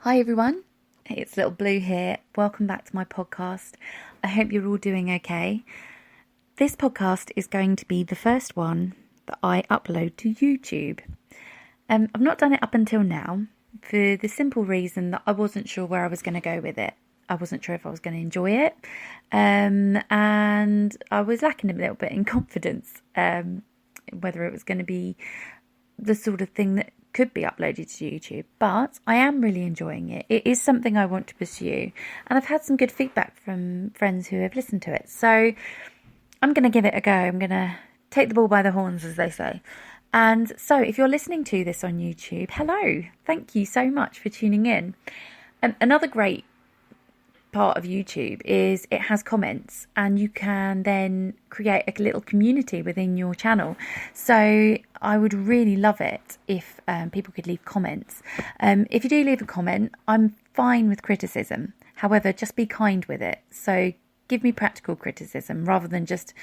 Hi everyone, it's Little Blue here. Welcome back to my podcast. I hope you're all doing okay. This podcast is going to be the first one that I upload to YouTube. I've not done it up until now for the simple reason that I wasn't sure where I was going to go with it. I wasn't sure if I was going to enjoy it, and I was lacking a little bit in confidence, whether it was going to be the sort of thing that could be uploaded to YouTube, but I am really enjoying it. It is something I want to pursue, and I've had some good feedback from friends who have listened to it. So I'm going to give it a go. I'm going to take the ball by the horns, as they say. And so if you're listening to this on YouTube, hello. Thank you so much for tuning in. Another great part of YouTube is it has comments, and you can then create a little community within your channel. So I would really love it if people could leave comments. If you do leave a comment, I'm fine with criticism. However, just be kind with it. So give me practical criticism rather than just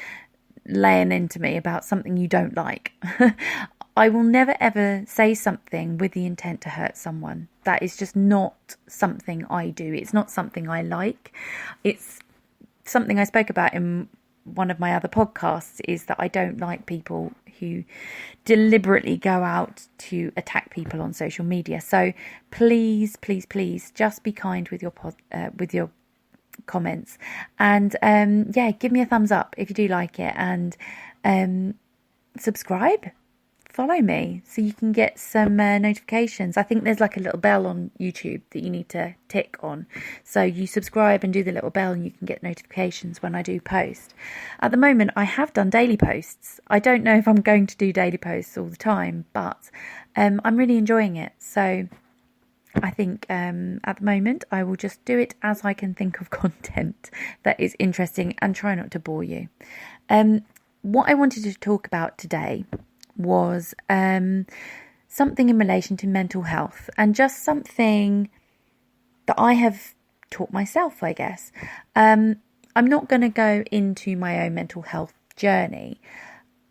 laying into me about something you don't like. I will never ever say something with the intent to hurt someone. That is just not something I do. It's not something I like. It's something I spoke about in one of my other podcasts, is that I don't like people who deliberately go out to attack people on social media. So please, please, please, just be kind with your comments, and give me a thumbs up if you do like it, and subscribe. Follow me so you can get some notifications. I think there's like a little bell on YouTube that you need to tick on. So you subscribe and do the little bell and you can get notifications when I do post. At the moment, I have done daily posts. I don't know if I'm going to do daily posts all the time, but I'm really enjoying it. So I think at the moment I will just do it as I can think of content that is interesting and try not to bore you. What I wanted to talk about today was something in relation to mental health, and just something that I have taught myself, I guess. I'm not going to go into my own mental health journey.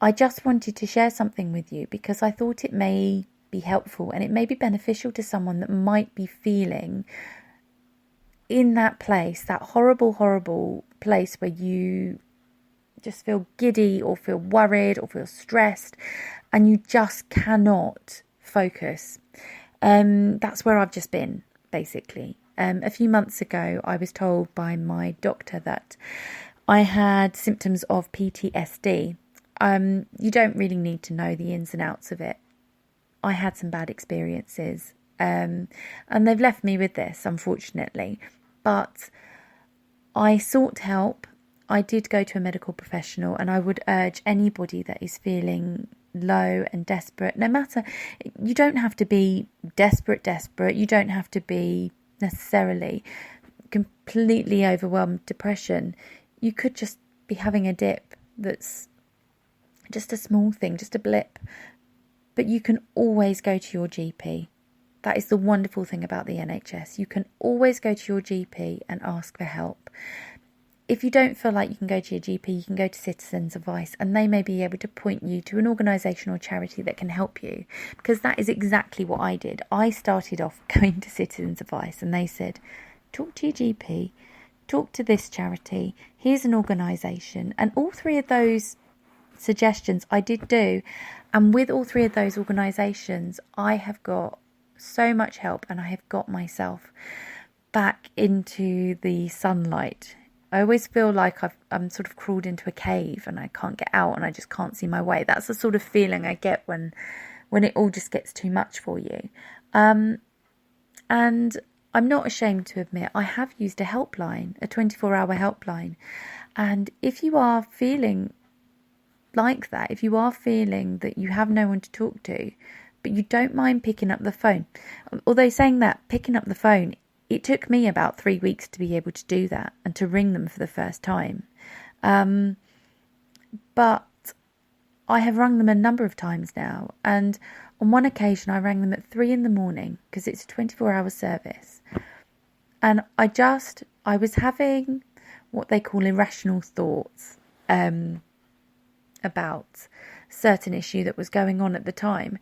I just wanted to share something with you because I thought it may be helpful and it may be beneficial to someone that might be feeling in that place, that horrible place where you just feel giddy or feel worried or feel stressed and you just cannot focus. That's where I've just been, basically. A few months ago, I was told by my doctor that I had symptoms of PTSD. You don't really need to know the ins and outs of it. I had some bad experiences, and they've left me with this, unfortunately. But I sought help. I did go to a medical professional, and I would urge anybody that is feeling low and desperate, no matter, you don't have to be desperate. You don't have to be necessarily completely overwhelmed depression. You could just be having a dip that's just a small thing, just a blip. But you can always go to your GP. That is the wonderful thing about the NHS. You can always go to your GP and ask for help. If you don't feel like you can go to your GP, you can go to Citizens Advice, and they may be able to point you to an organisation or charity that can help you, because that is exactly what I did. I started off going to Citizens Advice and they said, talk to your GP, talk to this charity, here's an organisation. And all three of those suggestions I did do, and with all three of those organisations I have got so much help, and I have got myself back into the sunlight. I always feel like I'm sort of crawled into a cave and I can't get out and I just can't see my way. That's the sort of feeling I get when it all just gets too much for you. And I'm not ashamed to admit I have used a helpline, a 24-hour helpline. And if you are feeling like that, if you are feeling that you have no one to talk to, but you don't mind picking up the phone, although saying that, picking up the phone, it took me about 3 weeks to be able to do that and to ring them for the first time. But I have rung them a number of times now. And on one occasion, I rang them at 3 a.m. because it's a 24-hour service. And I was having what they call irrational thoughts about certain issue that was going on at the time.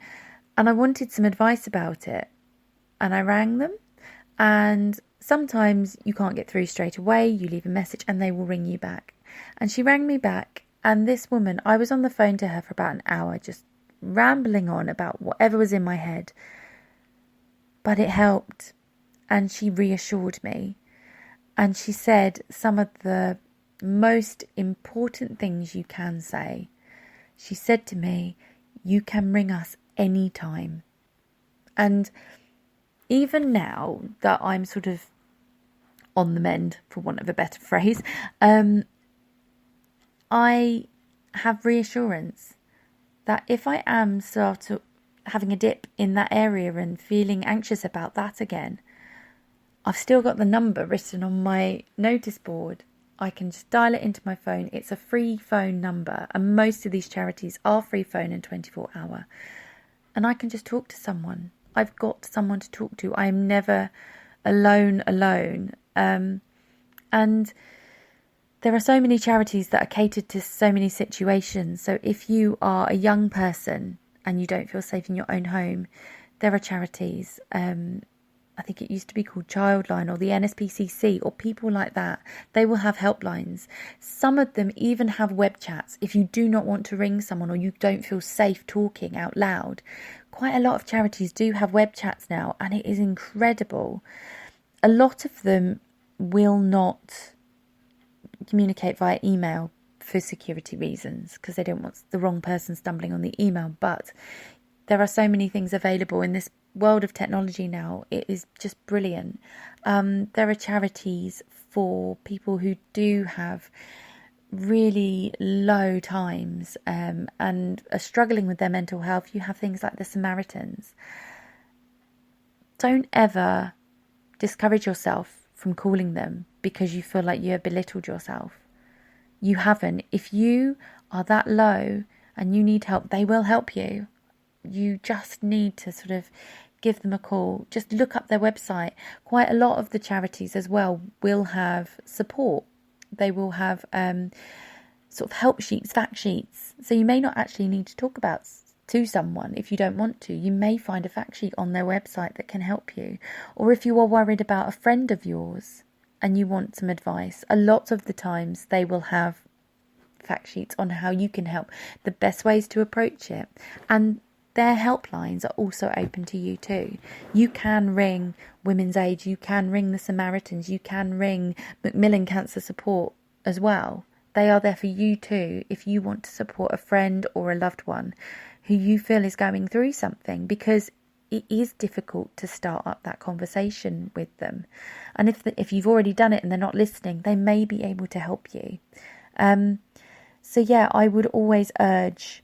And I wanted some advice about it. And I rang them. And sometimes you can't get through straight away. You leave a message and they will ring you back. And she rang me back. And this woman, I was on the phone to her for about an hour, just rambling on about whatever was in my head. But it helped. And she reassured me. And she said some of the most important things you can say. She said to me, you can ring us anytime. And even now that I'm sort of on the mend, for want of a better phrase, I have reassurance that if I am having a dip in that area and feeling anxious about that again, I've still got the number written on my notice board. I can just dial it into my phone. It's a free phone number, and most of these charities are free phone and 24-hour. And I can just talk to someone. I've got someone to talk to. I am never alone. And there are so many charities that are catered to so many situations. So if you are a young person and you don't feel safe in your own home, there are charities. I think it used to be called Childline or the NSPCC or people like that. They will have helplines. Some of them even have web chats. If you do not want to ring someone or you don't feel safe talking out loud, quite a lot of charities do have web chats now, and it is incredible. A lot of them will not communicate via email for security reasons because they don't want the wrong person stumbling on the email, but there are so many things available in this world of technology now. It is just brilliant. There are charities for people who do have really low times and are struggling with their mental health. You have things like the Samaritans. Don't ever discourage yourself from calling them because you feel like you have belittled yourself. You haven't. If you are that low and you need help, they will help you. You just need to sort of give them a call. Just look up their website. Quite a lot of the charities as well will have support. They will have sort of help sheets, fact sheets. So you may not actually need to talk about to someone if you don't want to. You may find a fact sheet on their website that can help you. Or if you are worried about a friend of yours and you want some advice, a lot of the times they will have fact sheets on how you can help, the best ways to approach it. And their helplines are also open to you too. You can ring Women's Aid, you can ring the Samaritans, you can ring Macmillan Cancer Support as well. They are there for you too if you want to support a friend or a loved one who you feel is going through something, because it is difficult to start up that conversation with them. And if you've already done it and they're not listening, they may be able to help you. So yeah, I would always urge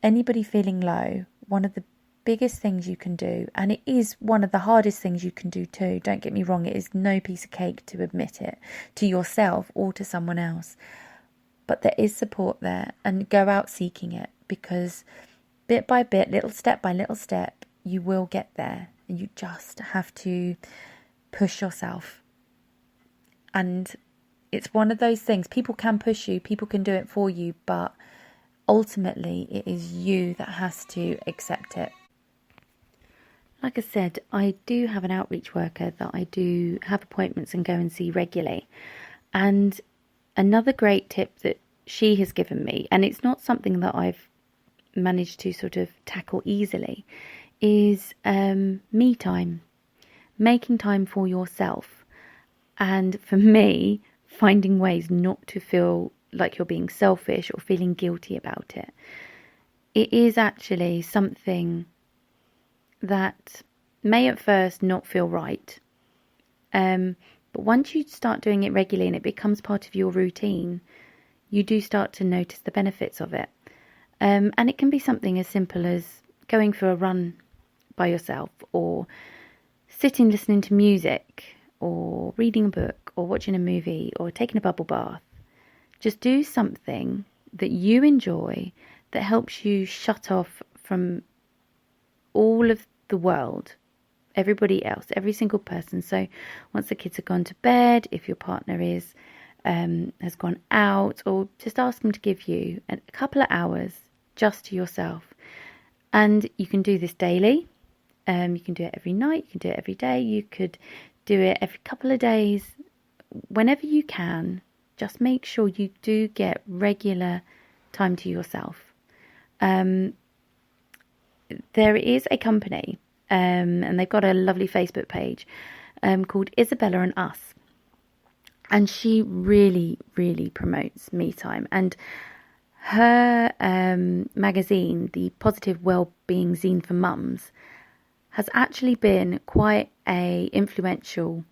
anybody feeling low, one of the biggest things you can do, and it is one of the hardest things you can do too, don't get me wrong, it is no piece of cake to admit it to yourself or to someone else, but there is support there, and go out seeking it, because bit by bit, little step by little step, you will get there, and you just have to push yourself. And it's one of those things, people can push you, people can do it for you, but ultimately it is you that has to accept it. Like I said, I do have an outreach worker that I do have appointments and go and see regularly. And another great tip that she has given me, and it's not something that I've managed to sort of tackle easily, is me time. Making time for yourself. And for me, finding ways not to feel like you're being selfish or feeling guilty about it. It is actually something that may at first not feel right. But once you start doing it regularly and it becomes part of your routine, you do start to notice the benefits of it. And it can be something as simple as going for a run by yourself, or sitting listening to music, or reading a book, or watching a movie, or taking a bubble bath. Just do something that you enjoy, that helps you shut off from all of the world, everybody else, every single person. So once the kids have gone to bed, if your partner has gone out, or just ask them to give you a couple of hours just to yourself. And you can do this daily. You can do it every night. You can do it every day. You could do it every couple of days, whenever you can. Just make sure you do get regular time to yourself. There is a company, and they've got a lovely Facebook page called Isabella and Us. And she really, really promotes me time. And her magazine, the Positive Wellbeing Zine for Mums, has actually been quite a influential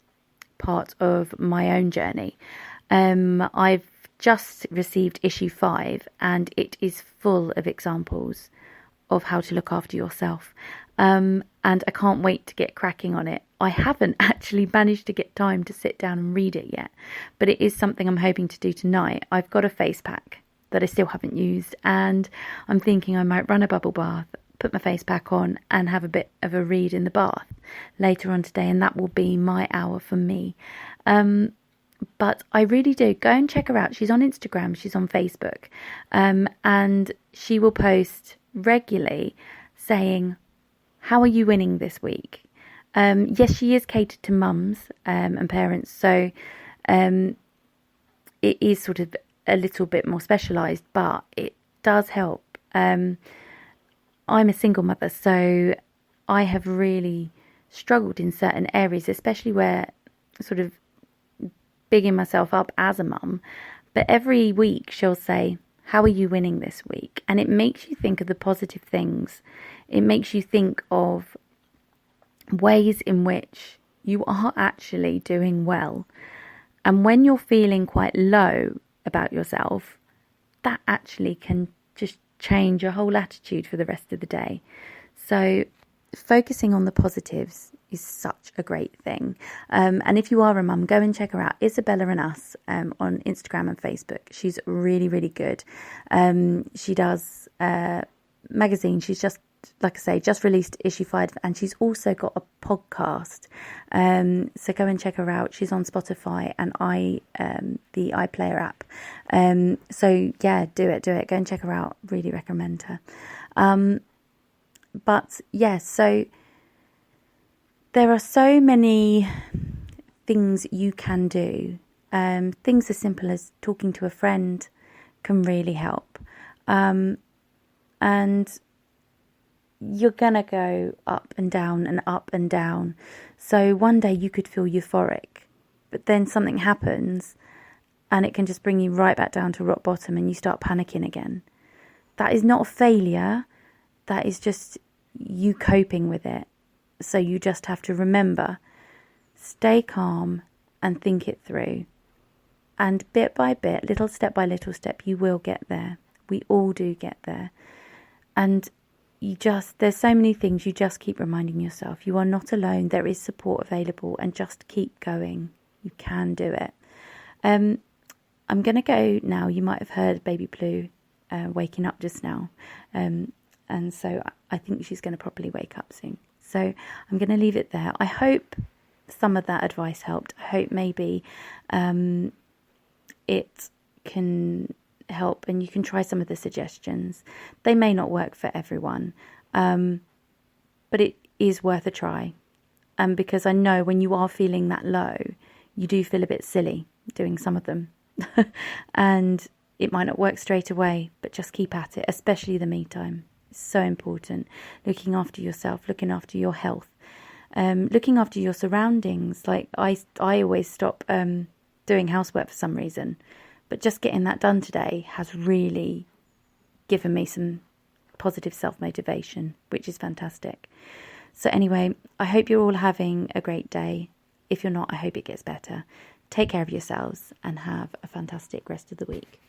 part of my own journey. I've just received issue 5, and it is full of examples of how to look after yourself. And I can't wait to get cracking on it. I haven't actually managed to get time to sit down and read it yet, but it is something I'm hoping to do tonight. I've got a face pack that I still haven't used, and I'm thinking I might run a bubble bath, put my face pack on, and have a bit of a read in the bath later on today, and that will be my hour for me. But I really do go and check her out. She's on Instagram, she's on Facebook, and she will post regularly saying, how are you winning this week? Yes, she is catered to mums and parents, so it is sort of a little bit more specialised, but it does help. I'm a single mother, so I have really struggled in certain areas, especially where sort of bigging myself up as a mum. But every week she'll say, how are you winning this week? And it makes you think of the positive things. It makes you think of ways in which you are actually doing well. And when you're feeling quite low about yourself, that actually can just change your whole attitude for the rest of the day. So focusing on the positives is such a great thing. And if you are a mum, go and check her out, Isabella and Us, on Instagram and Facebook. She's really, really good. She does magazine. She's just, like I say, just released issue 5, and she's also got a podcast. So go and check her out. She's on Spotify and the iPlayer app. So yeah, do it. Go and check her out. Really recommend her. But yes, so there are so many things you can do. Things as simple as talking to a friend can really help. And you're gonna go up and down and up and down. So one day you could feel euphoric, but then something happens and it can just bring you right back down to rock bottom and you start panicking again. That is not a failure. That is just you coping with it. So you just have to remember, stay calm and think it through. And bit by bit, little step by little step, you will get there. We all do get there. And there's so many things you just keep reminding yourself. You are not alone. There is support available, and just keep going. You can do it. I'm going to go now. You might have heard Baby Blue waking up just now. And so I think she's going to properly wake up soon. So I'm going to leave it there. I hope some of that advice helped. I hope maybe it can help and you can try some of the suggestions. They may not work for everyone, but it is worth a try. Because I know when you are feeling that low, you do feel a bit silly doing some of them. And it might not work straight away, but just keep at it, especially the me time. It's so important. Looking after yourself, looking after your health, looking after your surroundings. Like I always stop doing housework for some reason, but just getting that done today has really given me some positive self-motivation, which is fantastic. So anyway, I hope you're all having a great day. If you're not, I hope it gets better. Take care of yourselves and have a fantastic rest of the week.